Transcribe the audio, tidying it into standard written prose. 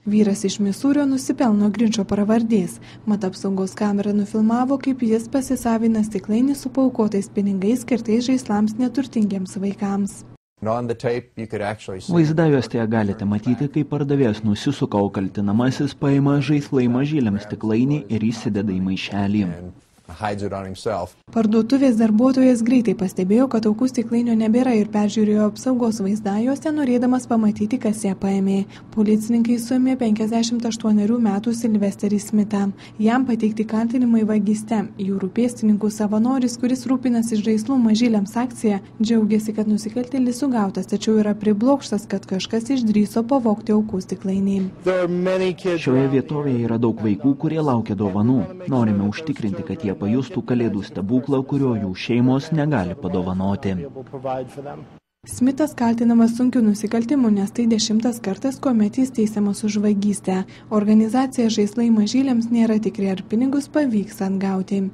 Vyras iš Misūrio nusipelno Grinčo pravardės. Mat apsaugos kamera nufilmavo, kaip jis pasisavina stiklainį su paaukotais pinigais skirtais žaislams neturtingiems vaikams. Vaizdajuostėje galite matyti, kaip pardavėjas nusisuka, o kaltinamasis paima žaislai mažyliam stiklainį ir įsideda į maišelį. Parduotuvės darbuotojas greitai pastebėjo, kad aukų stiklainio nebėra ir peržiūrėjo apsaugos vaizdajuostę, norėdamas pamatyti, kas ją paėmė. Policininkai suėmė 58 metų Silvesterį Smithą. Jam pateikti kaltinimai vagyste. Jūrų pėstininkų savanoris, kuris rūpinasi žaislų mažyliams akcija, džiaugiasi, kad nusikaltėlis sugautas, tačiau yra priblokštas, kad kažkas išdrįso pavogti aukų stiklainį. Šioje vietovėje yra daug vaikų, kurie laukia dovanų. Norime užtikrinti, kad jie pajustų kalėdų stebuklą, kurio jų šeimos negali padovanoti. Smithas kaltinamas sunkiu nusikaltimu, nes tai 10. kartas, kuomet jis teisiamas už vagystę. Organizacija Žaislai mažyliams nėra tikri, ar pinigus pavyks atgauti.